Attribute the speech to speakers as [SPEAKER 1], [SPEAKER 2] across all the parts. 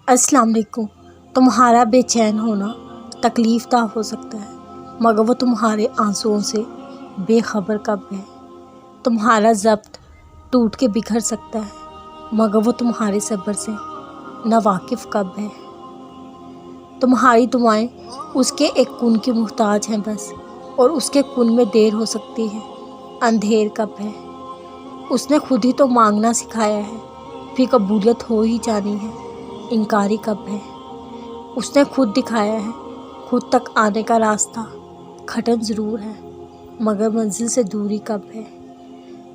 [SPEAKER 1] السلام علیکم۔ تمہارا بے چین ہونا تکلیف دہ ہو سکتا ہے، مگر وہ تمہارے آنسوؤں سے بے خبر کب ہے۔ تمہارا ضبط ٹوٹ کے بکھر سکتا ہے، مگر وہ تمہارے صبر سے ناواقف کب ہے۔ تمہاری دعائیں اس کے ایک کن کی محتاج ہیں بس، اور اس کے کن میں دیر ہو سکتی ہے۔ اندھیر کب ہے؟ اس نے خود ہی تو مانگنا سکھایا ہے، پھر قبولیت ہو ہی جانی ہے۔ انکاری کب ہے؟ اس نے خود دکھایا ہے، خود تک آنے کا راستہ کھٹن ضرور ہے، مگر منزل سے دوری کب ہے۔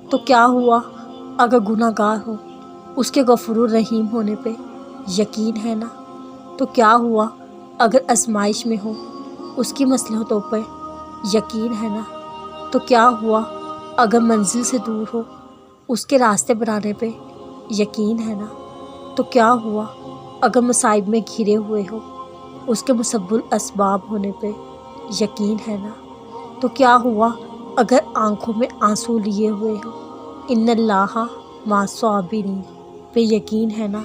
[SPEAKER 1] تو کیا ہوا اگر گناہ گار ہو، اس کے غفور الرحیم ہونے پہ یقین ہے نا؟ تو کیا ہوا اگر آزمائش میں ہو، اس کی مصلحتوں پر یقین ہے نا؟ تو کیا ہوا اگر منزل سے دور ہو، اس کے راستے بنانے پہ یقین ہے نا؟ تو کیا ہوا اگر مصائب میں گھرے ہوئے ہو، اس کے مسبب الاسباب ہونے پہ یقین ہے نا؟ تو کیا ہوا اگر آنکھوں میں آنسو لیے ہوئے ہو، ان اللہ مع الصابرین پہ یقین ہے نا؟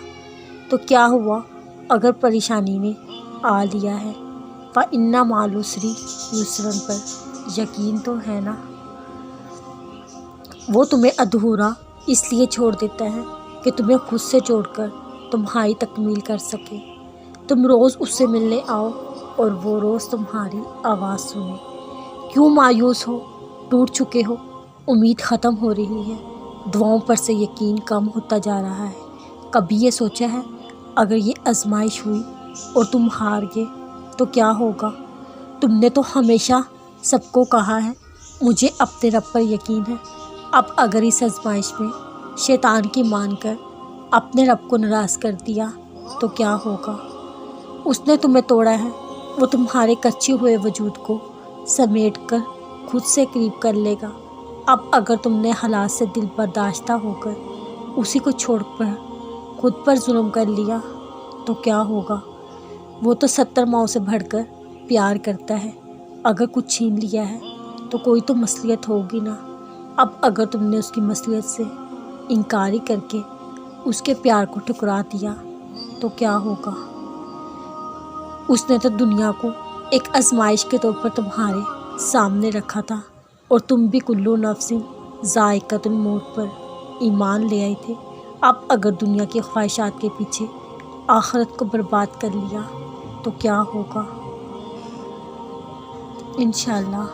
[SPEAKER 1] تو کیا ہوا اگر پریشانی نے آ لیا ہے، فإن مع العسر یسرا پر یقین تو ہے نا؟ وہ تمہیں ادھورا اس لیے چھوڑ دیتا ہے کہ تمہیں خود سے جوڑ کر تمہاری تکمیل کر سکے۔ تم روز اس سے ملنے آؤ اور وہ روز تمہاری آواز سنے۔ کیوں مایوس ہو، ٹوٹ چکے ہو، امید ختم ہو رہی ہے، دعاؤں پر سے یقین کم ہوتا جا رہا ہے۔ کبھی یہ سوچا ہے اگر یہ آزمائش ہوئی اور تم ہار گئے تو کیا ہوگا؟ تم نے تو ہمیشہ سب کو کہا ہے مجھے اپنے رب پر یقین ہے، اب اگر اس آزمائش میں شیطان کی مان کر اپنے رب کو ناراض کر دیا تو کیا ہوگا؟ اس نے تمہیں توڑا ہے، وہ تمہارے کچے ہوئے وجود کو سمیٹ کر خود سے قریب کر لے گا۔ اب اگر تم نے حالات سے دل برداشتہ ہو کر اسی کو چھوڑ کر خود پر ظلم کر لیا تو کیا ہوگا؟ وہ تو 70 ماؤں سے بڑھ کر پیار کرتا ہے، اگر کچھ چھین لیا ہے تو کوئی تو مصلحت ہوگی نا۔ اب اگر تم نے اس کی مصلحت سے انکاری کر کے اس کے پیار کو ٹھکرا دیا تو کیا ہوگا؟ اس نے تو دنیا کو ایک آزمائش کے طور پر تمہارے سامنے رکھا تھا، اور تم بھی کلو نفس ذائقۃ الموت پر ایمان لے آئے تھے۔ اب اگر دنیا کی خواہشات کے پیچھے آخرت کو برباد کر لیا تو کیا ہوگا؟ انشاءاللہ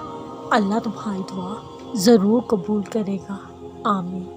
[SPEAKER 1] اللہ تمہاری دعا ضرور قبول کرے گا۔ آمین۔